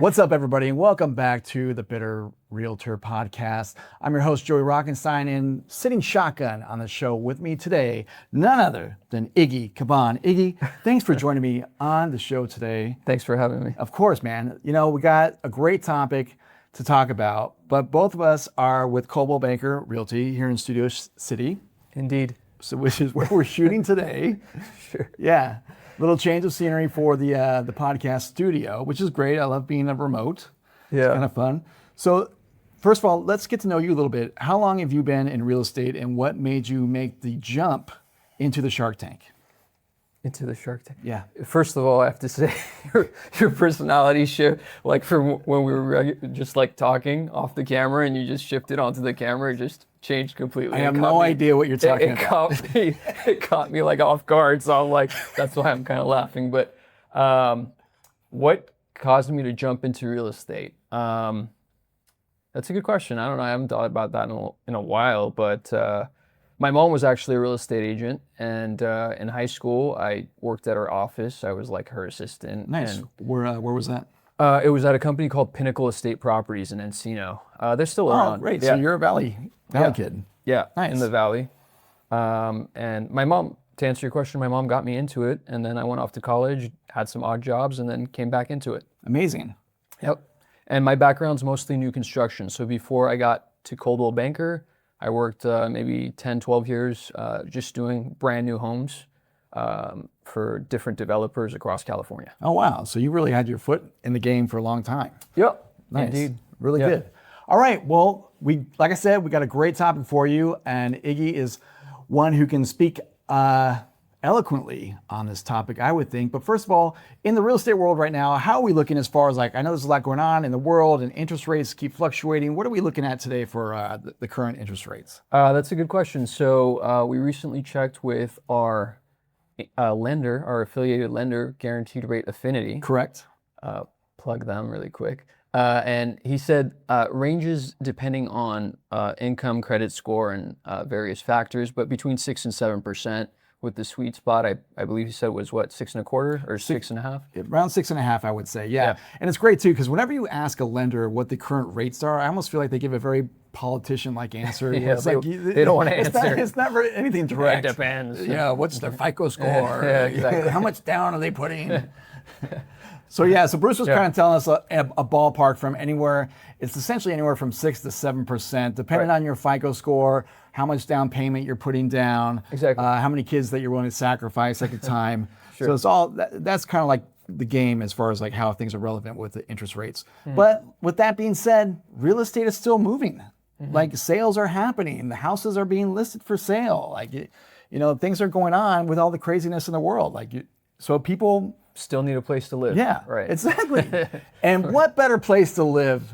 What's up, everybody, and welcome back to the Bitter Realtor Podcast. I'm your host, Joey Rockenstein, and sitting shotgun on the show with me today, none other than Iggy Khouban. Iggy, thanks for joining me on the show today. Thanks for having me. Of course, man. You know, we got a great topic to talk about, but both of us are with Coldwell Banker Realty here in Studio City. Indeed. So, which is where we're shooting today. Sure. Yeah. Little change of scenery for the podcast studio, which is great. I love being a remote. Yeah. It's kind of fun. So first of all, let's get to know you a little bit. How long have you been in real estate, and what made you make the jump into the Shark Tank? Into the Shark Tank. Yeah. First of all, I have to say your personality shift, like from when we were just like talking off the camera and you just shifted onto the camera, it just changed completely. I have no idea what you're talking about. It caught me like off guard, so I'm like, that's why I'm kind of laughing. But what caused me to jump into real estate? That's a good question. I don't know. I haven't thought about that in a while, but my mom was actually a real estate agent, and in high school, I worked at her office. I was like her assistant. Nice. And, where was that? it was at a company called Pinnacle Estate Properties in Encino. They're still around. Oh, great. Yeah. So you're a Valley kid. Yeah, Nice. in the Valley. And my mom, to answer your question, my mom got me into it, and then I went off to college, had some odd jobs, and then came back into it. Amazing. Yep. And my background's mostly new construction. So before I got to Coldwell Banker, I worked maybe 10, 12 years just doing brand new homes for different developers across California. Oh, wow. So you really had your foot in the game for a long time. Yep. Nice. Indeed. Really Yeah. good. All right. Well, like I said, we got a great topic for you, and Iggy is one who can speak eloquently on this topic, I would think. But first of all, in the real estate world right now, how are we looking as far as I know there's a lot going on in the world and interest rates keep fluctuating. What are we looking at today for the current interest rates? That's a good question. So we recently checked with our lender, our affiliated lender, Guaranteed Rate Affinity. Correct. Plug them really quick. And he said ranges depending on income, credit score, and various factors, but between 6 and 7%. With the sweet spot, I believe he said was what, 6.25 or 6.5? Around 6.5, I would say. Yeah. And it's great too, because whenever you ask a lender what the current rates are, I almost feel like they give a very politician-like answer. Yeah, it's they don't want to answer. It's not really anything direct. It depends. Yeah, what's their FICO score? Yeah, exactly. How much down are they putting? So Bruce was kind of telling us a ballpark from anywhere. It's essentially anywhere from 6 to 7%, depending on your FICO score, how much down payment you're putting down, exactly, how many kids that you're willing to sacrifice at the time. Sure. So it's all that's kind of like the game as far as like how things are relevant with the interest rates. But with that being said, real estate is still moving. Like sales are happening, the houses are being listed for sale. Like things are going on with all the craziness in the world. So people still need a place to live. Yeah, right. Exactly. And what better place to live,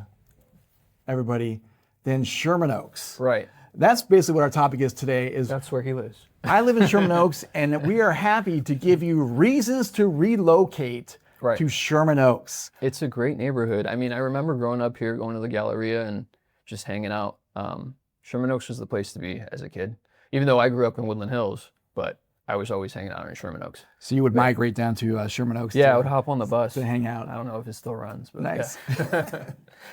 everybody, than Sherman Oaks? Right. That's basically what our topic is today. That's where he lives. I live in Sherman Oaks, and we are happy to give you reasons to relocate to Sherman Oaks. It's a great neighborhood. I mean, I remember growing up here, going to the Galleria and just hanging out. Sherman Oaks was the place to be as a kid, even though I grew up in Woodland Hills, but I was always hanging out in Sherman Oaks. So you would migrate down to Sherman Oaks? Yeah, I would hop on the bus to hang out. I don't know if it still runs. But nice. Yeah.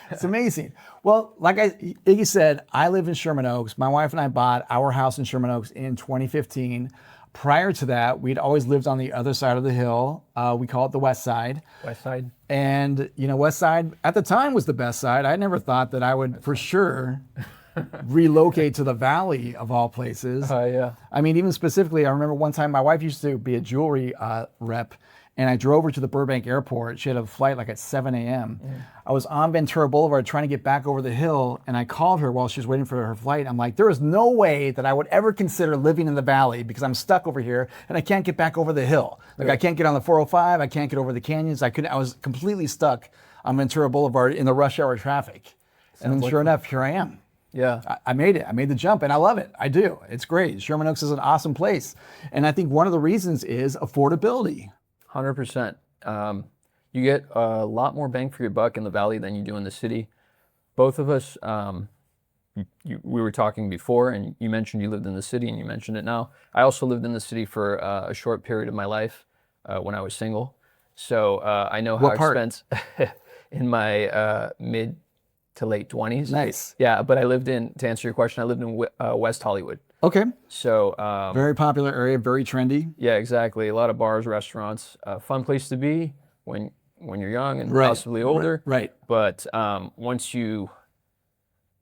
It's amazing. Well, like Iggy said, I live in Sherman Oaks. My wife and I bought our house in Sherman Oaks in 2015. Prior to that, we'd always lived on the other side of the hill. We call it the Westside. Westside. And, Westside at the time was the best side. I never thought that I would for sure relocate to the Valley of all places. Yeah. I mean, even specifically, I remember one time my wife used to be a jewelry rep, and I drove her to the Burbank airport. She had a flight like at 7 a.m. I was on Ventura Boulevard trying to get back over the hill, and I called her while she was waiting for her flight. I'm like, there is no way that I would ever consider living in the Valley because I'm stuck over here and I can't get back over the hill. Like I can't get on the 405, I can't get over the canyons. I was completely stuck on Ventura Boulevard in the rush hour traffic. And then sure enough, here I am. Yeah. I made it. I made the jump, and I love it. I do. It's great. Sherman Oaks is an awesome place. And I think one of the reasons is affordability. 100%. You get a lot more bang for your buck in the Valley than you do in the city. Both of us, we were talking before, and you mentioned you lived in the city, and you mentioned it now. I also lived in the city for a short period of my life when I was single. So I know how What part? expensive in my mid to late 20s. Nice. Yeah, but to answer your question, I lived in West Hollywood. Okay. So Very popular area, very trendy. yeah, exactly. A lot of bars, restaurants, fun place to be when you're young and possibly older. Right. But once you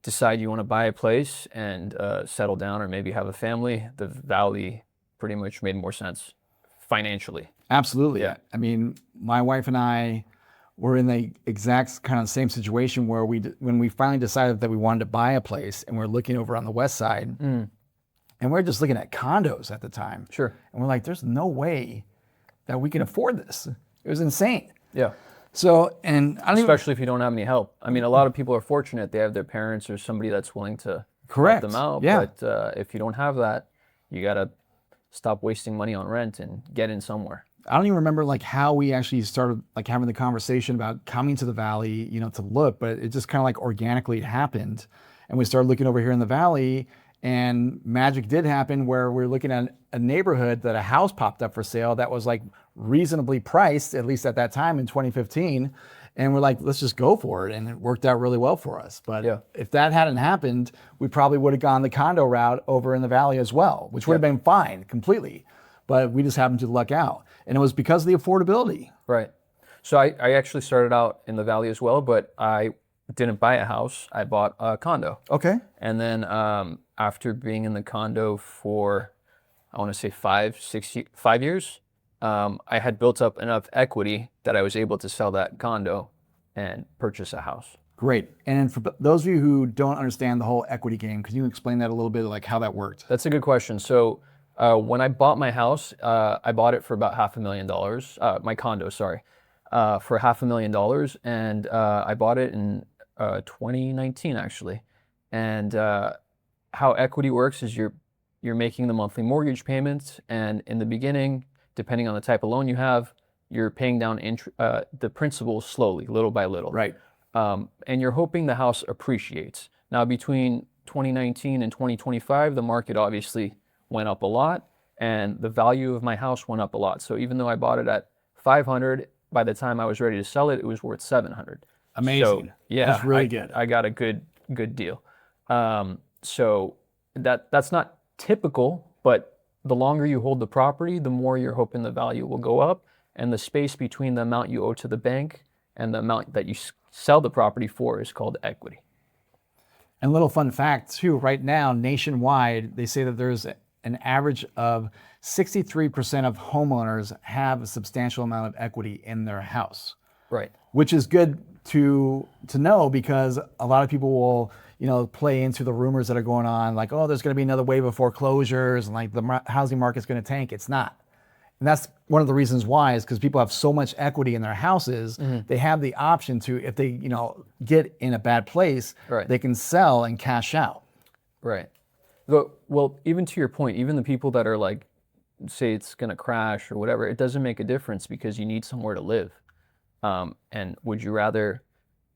decide you want to buy a place and settle down or maybe have a family, the Valley pretty much made more sense financially. Absolutely. Yeah. I mean, my wife and I were in the exact kind of same situation where when we finally decided that we wanted to buy a place, and we're looking over on the west side, and we're just looking at condos at the time. Sure. And we're like, there's no way that we can afford this. It was insane. Yeah. So, and I don't Especially if you don't have any help. I mean, a lot of people are fortunate. They have their parents or somebody that's willing to Correct. help them out. Yeah. But if you don't have that, you got to stop wasting money on rent and get in somewhere. I don't even remember like how we actually started like having the conversation about coming to the Valley, to look, but it just kind of like organically happened. And we started looking over here in the Valley, and magic did happen where we're looking at a neighborhood that a house popped up for sale that was like reasonably priced, at least at that time in 2015. And we're like, let's just go for it. And it worked out really well for us. But if that hadn't happened, we probably would have gone the condo route over in the Valley as well, which would have been fine completely. But we just happened to luck out. And it was because of the affordability. Right. So I actually started out in the Valley as well, but I didn't buy a house. I bought a condo. Okay. And then after being in the condo for, I want to say 5 years, I had built up enough equity that I was able to sell that condo and purchase a house. Great. And for those of you who don't understand the whole equity game, could you explain that a little bit, like how that worked? That's a good question. So when I bought my house, I bought it for about $500,000, my condo, sorry, for $500,000. And I bought it in 2019, actually. And how equity works is you're making the monthly mortgage payments. And in the beginning, depending on the type of loan you have, you're paying down the principal slowly, little by little. Right. And you're hoping the house appreciates. Now, between 2019 and 2025, the market obviously went up a lot, and the value of my house went up a lot. So even though I bought it at 500, by the time I was ready to sell it, it was worth 700. Amazing. So, yeah, that's really good. I got a good deal. So that's not typical, but the longer you hold the property, the more you're hoping the value will go up, and the space between the amount you owe to the bank and the amount that you sell the property for is called equity. And a little fun fact too, right now, nationwide, they say that there's an average of 63% of homeowners have a substantial amount of equity in their house. Right. Which is good to know, because a lot of people will, play into the rumors that are going on, like, oh, there's going to be another wave of foreclosures and like the housing market's going to tank. It's not. And that's one of the reasons why, is because people have so much equity in their houses, they have the option to, if they, get in a bad place, they can sell and cash out. Right. Well, even to your point, even the people that are like, say it's going to crash or whatever, it doesn't make a difference because you need somewhere to live. And would you rather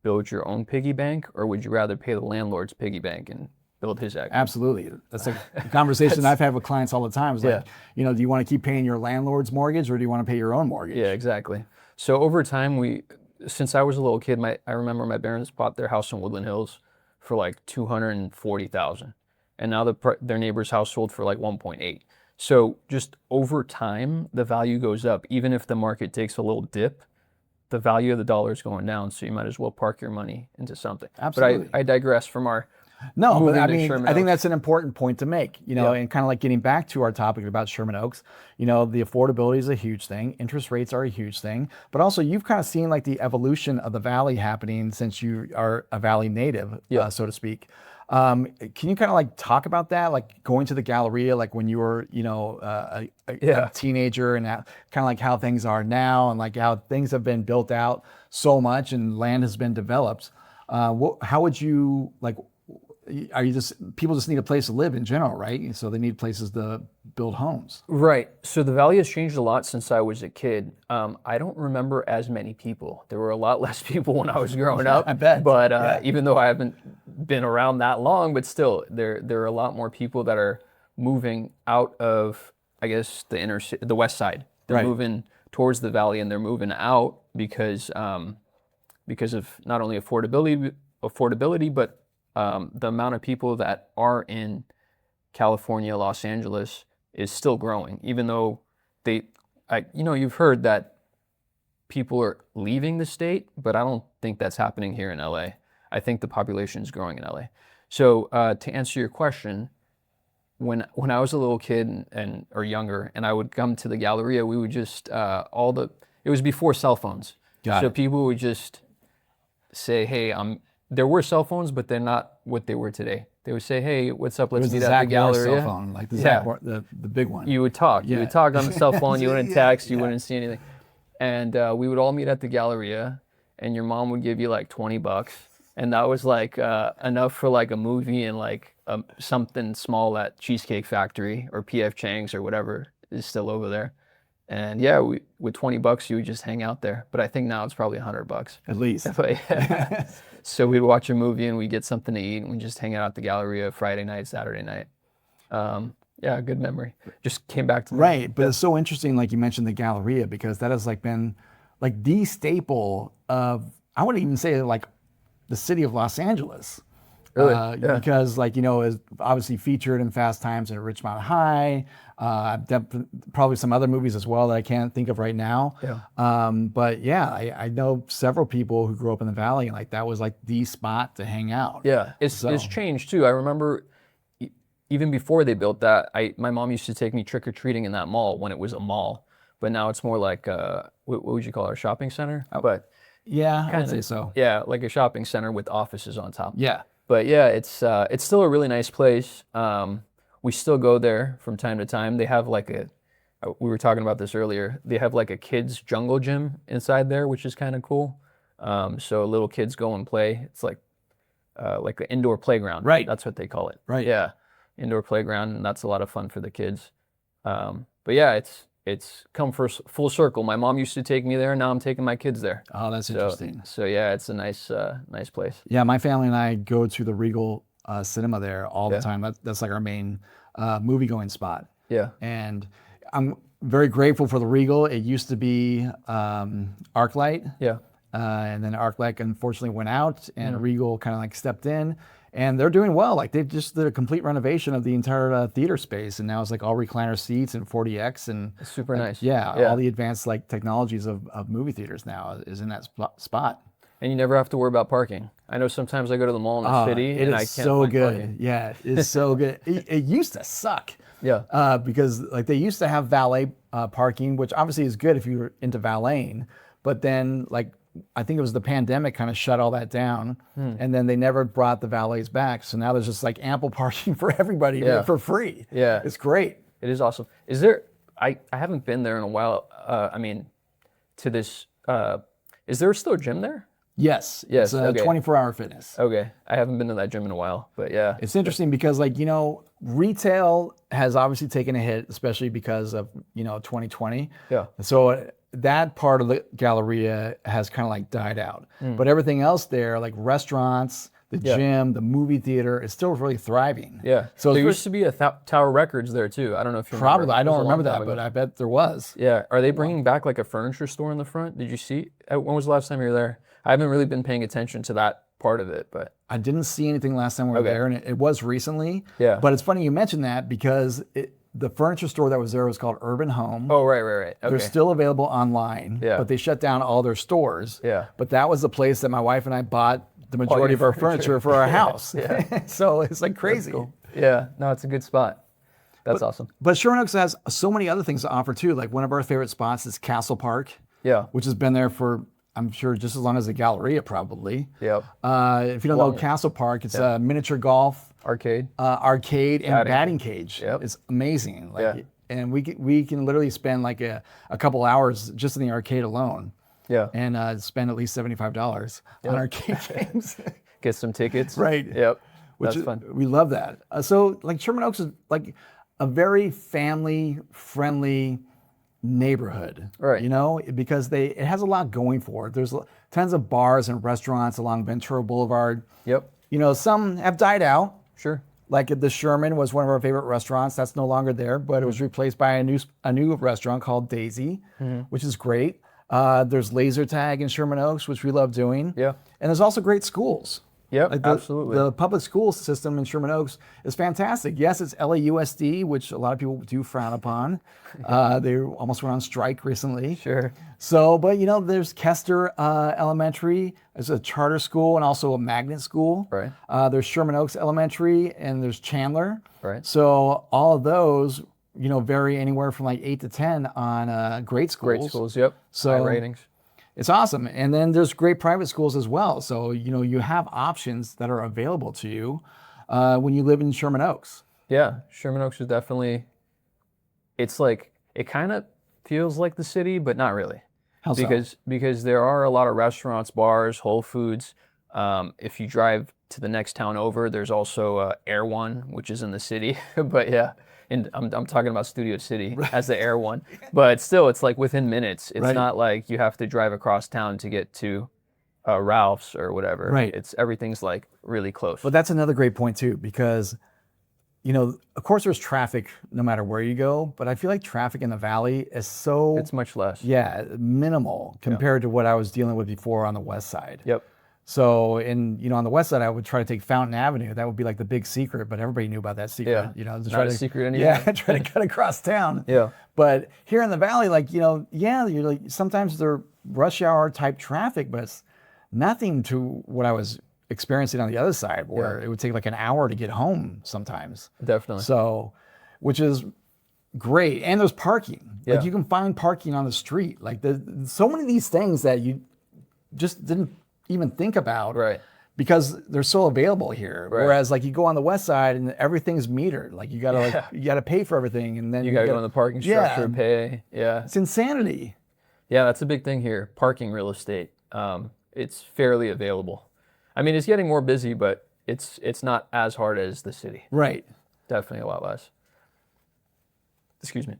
build your own piggy bank, or would you rather pay the landlord's piggy bank and build his equity? Absolutely. That's a conversation I've had with clients all the time. It's like, do you want to keep paying your landlord's mortgage, or do you want to pay your own mortgage? Yeah, exactly. So over time, since I was a little kid, I remember my parents bought their house in Woodland Hills for like $240,000. And now their neighbor's house sold for like 1.8. So just over time, the value goes up. Even if the market takes a little dip, the value of the dollar is going down. So you might as well park your money into something. Absolutely. But I digress from our No, but I to mean, Sherman I think Oaks. that's an important point to make, and kind of like getting back to our topic about Sherman Oaks, the affordability is a huge thing. Interest rates are a huge thing, but also you've kind of seen like the evolution of the Valley happening since you are a Valley native, so to speak. Can you kind of like talk about that, like going to the Galleria, like when you were, a teenager, and kind of like how things are now, and like how things have been built out so much and land has been developed. How would you like? People just need a place to live in general, right? So they need places to build homes. Right. So the Valley has changed a lot since I was a kid. I don't remember as many people. There were a lot less people when I was growing up. I bet. But even though I haven't been around that long, but still, there are a lot more people that are moving out of, I guess, the West Side. They're moving towards the Valley, and they're moving out because because of not only affordability, but the amount of people that are in California, Los Angeles is still growing, even though you've heard that people are leaving the state, but I don't think that's happening here in LA. I think the population is growing in LA. So to answer your question, when I was a little kid or younger, and I would come to the Galleria, we would just it was before cell phones. So people would just say, hey, there were cell phones, but they're not what they were today. They would say, hey, what's up? Let's meet at the Galleria. Cell phone, like the big one. You would talk. You would talk on the cell phone. You wouldn't text. You wouldn't see anything. And we would all meet at the Galleria, and your mom would give you like $20. And that was like enough for like a movie and like something small at Cheesecake Factory or P.F. Chang's or whatever is still over there. And yeah, with $20, you would just hang out there. But I think now it's probably $100. At least. But, yeah. So we'd watch a movie and we'd get something to eat and we'd just hang out at the Galleria Friday night, Saturday night. Yeah, good memory. Just came back to right. But it's so interesting, like you mentioned the Galleria, because that has like been like the staple of, I wouldn't even say like the city of Los Angeles. Really? Because like, is obviously featured in Fast Times at Ridgemont High, probably some other movies as well that I can't think of right now. Yeah. But yeah, I know several people who grew up in the Valley, and like that was like the spot to hang out. Yeah, it's changed too. I remember even before they built that, my mom used to take me trick-or-treating in that mall when it was a mall, but now it's more like, what would you call it, a shopping center? But yeah, I'd say so. Yeah, like a shopping center with offices on top. Yeah. But yeah, it's still a really nice place. We still go there from time to time. They have like we were talking about this earlier. They have like a kids jungle gym inside there, which is kind of cool. So little kids go and play. It's like an indoor playground. Right. That's what they call it. Right. Yeah, indoor playground, and that's a lot of fun for the kids. But yeah, it's come full circle. My mom used to take me there, and now I'm taking my kids there. Oh, that's interesting. So yeah, it's a nice place. Yeah, my family and I go to the Regal Cinema there all the time. That's like our main movie-going spot. Yeah. And I'm very grateful for the Regal. It used to be ArcLight. Yeah. And then ArcLight unfortunately went out, and Regal kind of like stepped in. And they're doing well. Like they just did a complete renovation of the entire theater space, and now it's like all recliner seats and 40X and It's super nice. Yeah, all the advanced like technologies of movie theaters now is in that spot. And you never have to worry about parking. I know sometimes I go to the mall in the city and I can't find parking. Yeah, it's so good. It used to suck. Yeah. Because like they used to have valet parking, which obviously is good if you're into valeting, but then like I think it was the pandemic kind of shut all that down, and then they never brought the valets back. So now there's just like ample parking for everybody for free. Yeah. It's great. It is awesome. Is there, I haven't been there in a while. I mean, to this, is there still a gym there? Yes. Yes. It's 24-hour fitness. Okay. I haven't been to that gym in a while, but yeah. It's interesting because like, retail has obviously taken a hit, especially because of, 2020. Yeah. So that part of the Galleria has kind of like died out. But everything else there, like restaurants, the gym, the movie theater, is still really thriving. Yeah. So there used to be a Tower Records there too. I don't know if you remember. Probably. I don't remember that, but I bet there was. Yeah. Are they bringing back like a furniture store in the front? Did you see? When was the last time you were there? I haven't really been paying attention to that part of it, but I didn't see anything last time we were there, and it was recently. Yeah. But it's funny you mentioned that because the furniture store that was there was called Urban Home. Oh, right. Okay. They're still available online, but they shut down all their stores. Yeah. But that was the place that my wife and I bought the majority of our furniture for our house. So it's like crazy. That's cool. Yeah. No, it's a good spot. That's awesome. But Sherman Oaks has so many other things to offer too. Like one of our favorite spots is Castle Park. Yeah. Which has been there for, I'm sure, just as long as the Galleria probably. Yep. If you don't know Castle Park, it's a miniature golf. Arcade And batting cage. Yep. It's amazing. And we can literally spend like a couple hours just in the arcade alone. Yeah. And spend at least $75 on arcade games. Get some tickets. Right. Yep. That's fun. We love that. So like Sherman Oaks is like a very family friendly neighborhood. Right. Because it has a lot going for it. There's tons of bars and restaurants along Ventura Boulevard. Yep. Some have died out. Sure. Like the Sherman was one of our favorite restaurants. That's no longer there, but it was replaced by a new restaurant called Daisy, which is great. There's laser tag in Sherman Oaks, which we love doing. Yeah. And there's also great schools. Yep, Like absolutely. The public school system in Sherman Oaks is fantastic. Yes, it's LAUSD, which a lot of people do frown upon. They almost went on strike recently. Sure. So, but there's Kester Elementary. It's a charter school and also a magnet school. Right. There's Sherman Oaks Elementary and there's Chandler. Right. So all of those, vary anywhere from like 8 to 10 on great schools. Great schools, yep. So high ratings. it's awesome. And then there's great private schools as well. So, you have options that are available to you when you live in Sherman Oaks. Yeah, Sherman Oaks is definitely, it's like, it kind of feels like the city, but not really. How so? Because there are a lot of restaurants, bars, Whole Foods. If you drive to the next town over, there's also Air One, which is in the city. But yeah, and I'm talking about Studio City as the Air One. But still, it's like within minutes. It's not like you have to drive across town to get to Ralph's or whatever. Right. Everything's like really close. But that's another great point too, because of course there's traffic no matter where you go, but I feel like traffic in the valley is so it's much less. minimal compared to what I was dealing with before on the west side. Yep. So on the west side, I would try to take Fountain Avenue. That would be like the big secret, but everybody knew about that secret. Yeah. To Not a secret anymore. Yeah, try to cut across town. Yeah. But here in the valley, you're like sometimes they're rush hour type traffic, but it's nothing to what I was experiencing on the other side, where it would take like an hour to get home sometimes. Definitely. So, which is great. And there's parking. Yeah. Like you can find parking on the street. Like there's so many of these things that you just didn't even think about. Right. Because they're so available here. Right. Whereas like you go on the west side and everything's metered. Like you gotta pay for everything, and then You gotta go in the parking structure and Yeah. pay. Yeah. It's insanity. Yeah, that's a big thing here. Parking real estate. It's fairly available. I mean, it's getting more busy, but it's not as hard as the city. Right. Definitely a lot less. Excuse me.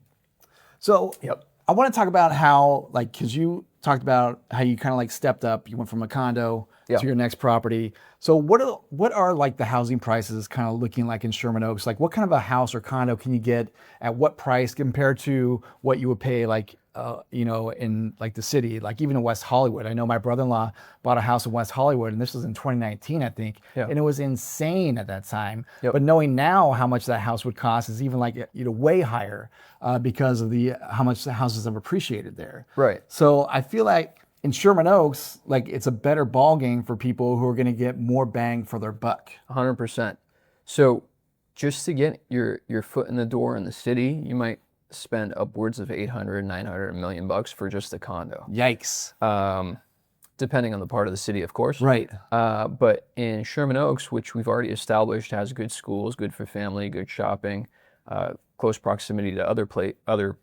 So Yep. I want to talk about how, because you talked about how you kind of like stepped up. You went from a condo Yeah. to your next property. So what are like the housing prices kind of looking like in Sherman Oaks? Like what kind of a house or condo can you get at what price compared to what you would pay in like the city, like even in West Hollywood? I know my brother-in-law bought a house in West Hollywood, and this was in 2019, I think. Yeah. And it was insane at that time. Yep. But knowing now how much that house would cost is even like, way higher because of how much the houses have appreciated there. Right. So I feel like in Sherman Oaks, like it's a better ball game for people who are going to get more bang for their buck. 100%. So just to get your foot in the door in the city, you might spend upwards of 800, 900, $1 million for just a condo. Yikes. Depending on the part of the city, of course. Right. But in Sherman Oaks, which we've already established has good schools, good for family, good shopping, close proximity to other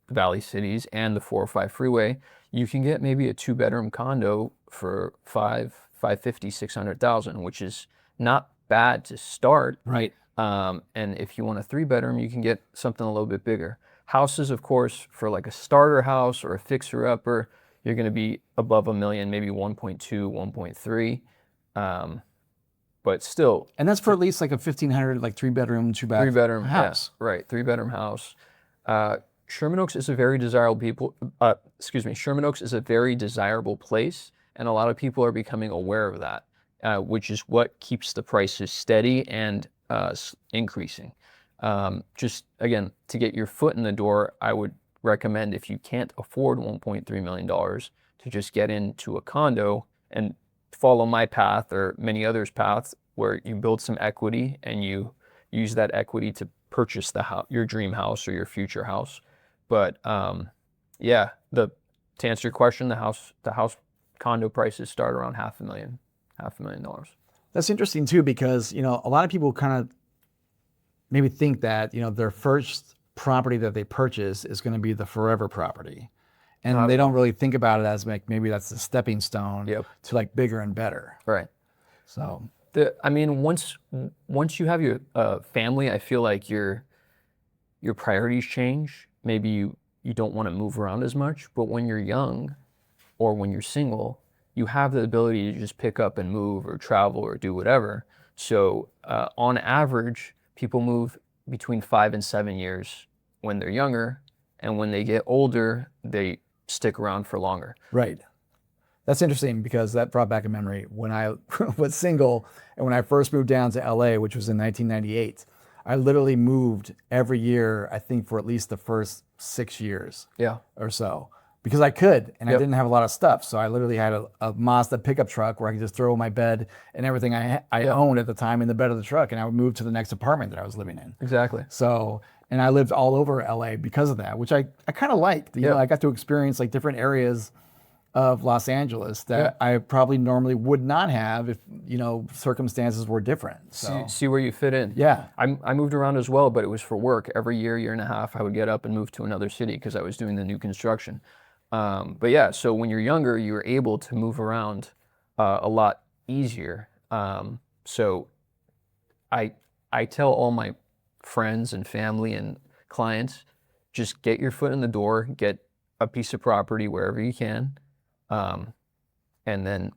valley cities and the 405 freeway, you can get maybe a 2-bedroom condo for $550,000, $600,000, which is not bad to start. Right. And if you want a 3-bedroom, you can get something a little bit bigger. Houses, of course, for like a starter house or a fixer-upper, you're going to be above $1 million, maybe 1.2, 1.3. But still. And that's for at least like a 1,500, like 3-bedroom, 2-bath 3-bedroom house. Yeah, right, 3-bedroom house. Sherman Oaks is a very desirable Sherman Oaks is a very desirable place, and a lot of people are becoming aware of that, which is what keeps the prices steady and increasing. Just again, to get your foot in the door, I would recommend, if you can't afford $1.3 million, to just get into a condo and follow my path or many others' paths, where you build some equity and you use that equity to purchase your dream house or your future house. But to answer your question, the house condo prices start around $500,000. That's interesting too, because a lot of people kind of maybe think that their first property that they purchase is going to be the forever property, and they don't really think about it as like maybe that's the stepping stone to like bigger and better. Right. So once you have your family, I feel like your priorities change. Maybe you don't want to move around as much, but when you're young or when you're single, you have the ability to just pick up and move or travel or do whatever. So on average, people move between 5 and 7 years when they're younger, and when they get older, they stick around for longer. Right. That's interesting because that brought back a memory when I was single and when I first moved down to LA, which was in 1998. I literally moved every year, I think, for at least the first 6 years or so, because I could, and I didn't have a lot of stuff. So I literally had a Mazda pickup truck where I could just throw my bed and everything I owned at the time in the bed of the truck, and I would move to the next apartment that I was living in. Exactly. So, and I lived all over LA because of that, which I kind of liked. You know, I got to experience like different areas of Los Angeles that I probably normally would not have if, you know, circumstances were different. So See where you fit in. Yeah. I moved around as well, but it was for work. Every year and a half, I would get up and move to another city because I was doing the new construction. But yeah, so when you're younger, you're able to move around a lot easier. So I tell all my friends and family and clients, just get your foot in the door, get a piece of property wherever you can, and then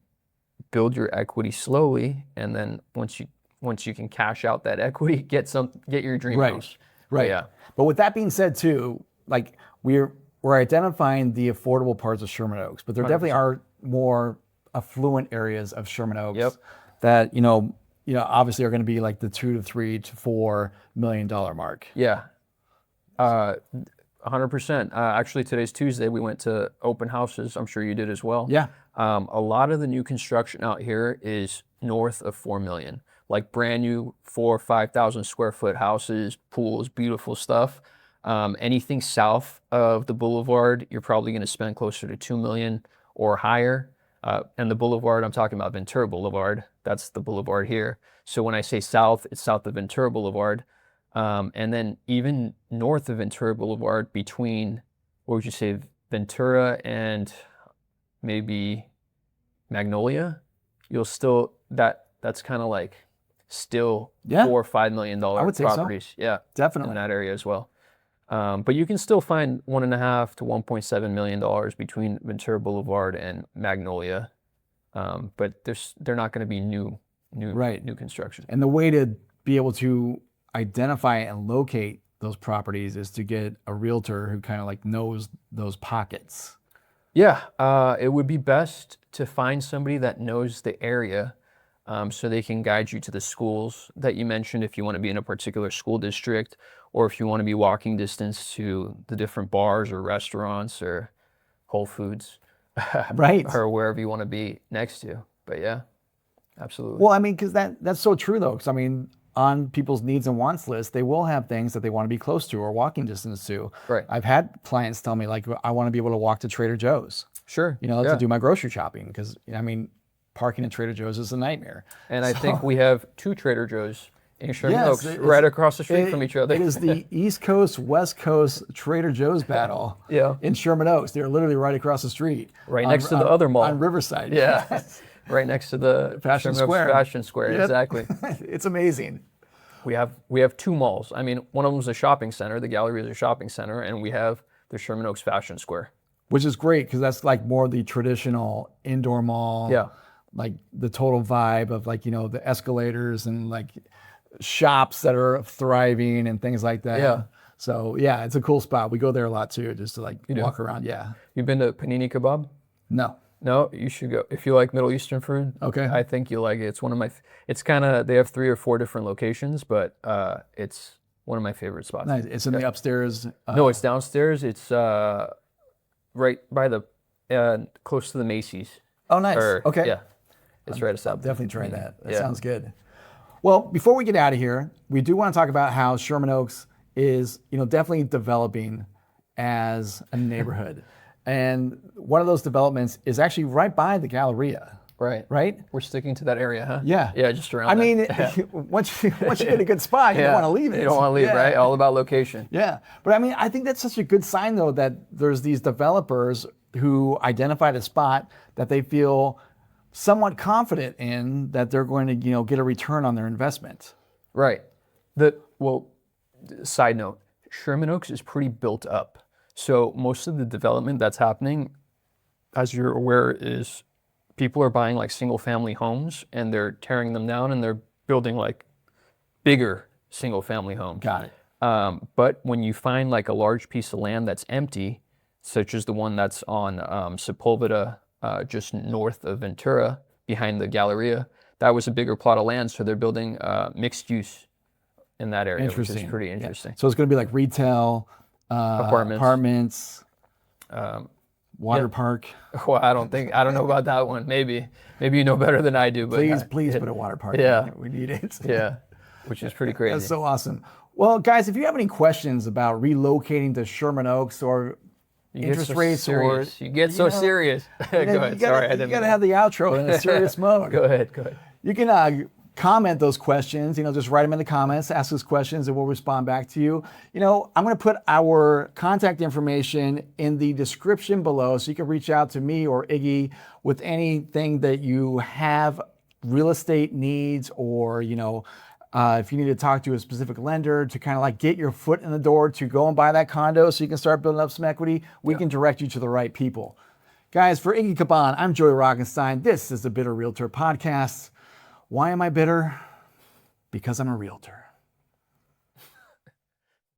build your equity slowly. And then once you can cash out that equity, get your dream house. Right. Yeah. But with that being said too, like we're identifying the affordable parts of Sherman Oaks, but there 100%. definitely are more affluent areas of Sherman Oaks that, you know, obviously are going to be like the $2 to $3 to $4 million mark. Yeah. 100%. Actually, today's Tuesday. We went to open houses. I'm sure you did as well. Yeah. A lot of the new construction out here is north of 4 million. Like brand new 4,000 or 5,000 square foot houses, pools, beautiful stuff. Anything south of the boulevard, you're probably going to spend closer to 2 million or higher. And the boulevard, I'm talking about Ventura Boulevard. That's the boulevard here. So when I say south, it's south of Ventura Boulevard. And then even north of Ventura Boulevard, between, what would you say, Ventura and maybe Magnolia, you'll still, that's kind of like still $4 or $5 million properties. So. Yeah, definitely in that area as well. But you can still find $1.5 to $1.7 million between Ventura Boulevard and Magnolia. But they're not going to be new construction. And the way to be able to identify and locate those properties is to get a realtor who kind of like knows those pockets. Yeah, it would be best to find somebody that knows the area, so they can guide you to the schools that you mentioned if you want to be in a particular school district, or if you want to be walking distance to the different bars or restaurants or Whole Foods, right, or wherever you want to be next to. But yeah, absolutely. Well, I mean, because that's so true though. Because I mean, on people's needs and wants list, they will have things that they want to be close to or walking distance to. Right. I've had clients tell me like, I want to be able to walk to Trader Joe's. Sure. You know, to do my grocery shopping, because I mean, parking at Trader Joe's is a nightmare. And I think we have 2 Trader Joe's in Sherman Oaks, right across the street from each other. It is the East Coast, West Coast Trader Joe's battle in Sherman Oaks. They're literally right across the street. Right next to the other mall. On Riverside. Yeah. Right next to the Fashion Square. Fashion Square, exactly. It's amazing. We have 2 malls. I mean, one of them is a shopping center. The Galleria is a shopping center, and we have the Sherman Oaks Fashion Square. Which is great because that's like more the traditional indoor mall. Yeah. Like the total vibe of like, you know, the escalators and like shops that are thriving and things like that. Yeah. So yeah, it's a cool spot. We go there a lot too, just to like walk around. Yeah. You've been to Panini Kebab? No. No, you should go. If you like Middle Eastern food, okay, I think you'll like it. It's one of my, it's kind of, they have 3 or 4 different locations, but it's one of my favorite spots. Nice. It's in the upstairs. No, it's downstairs. It's right by the, close to the Macy's. Oh, nice. Okay. Yeah. It's right aside. I'll definitely try that. That sounds good. Well, before we get out of here, we do want to talk about how Sherman Oaks is, you know, definitely developing as a neighborhood. And one of those developments is actually right by the Galleria. Right. Right? We're sticking to that area, huh? Yeah. Yeah, just around I mean, once you get a good spot, you don't want to leave it. You don't want to leave, right? All about location. Yeah. But I mean, I think that's such a good sign, though, that there's these developers who identified a spot that they feel somewhat confident in that they're going to, you know, get a return on their investment. Right. Side note, Sherman Oaks is pretty built up. So most of the development that's happening, as you're aware, is people are buying like single family homes and they're tearing them down and they're building like bigger single family homes. Got it. But when you find like a large piece of land that's empty, such as the one that's on Sepulveda, just north of Ventura, behind the Galleria. That was a bigger plot of land, so they're building mixed use in that area, which is pretty interesting. Yeah. So it's going to be like retail, apartments, water park. Well, I don't know about that one. Maybe you know better than I do. But Please put a water park. Yeah, we need it. Yeah, which is pretty crazy. That's so awesome. Well, guys, if you have any questions about relocating to Sherman Oaks or interest rates, serious. You get so serious. Go ahead. Sorry, I didn't. You got to have the outro in a serious mode. Go ahead. You can comment those questions. Just write them in the comments, ask us questions, and we'll respond back to you. I'm going to put our contact information in the description below, so you can reach out to me or Iggy with anything that you have, real estate needs, or if you need to talk to a specific lender to kind of like get your foot in the door to go and buy that condo so you can start building up some equity, we can direct you to the right people. Guys, for Iggy Khouban, I'm Joey Rockenstein. This is the Bitter Realtor Podcast. Why am I bitter? Because I'm a realtor.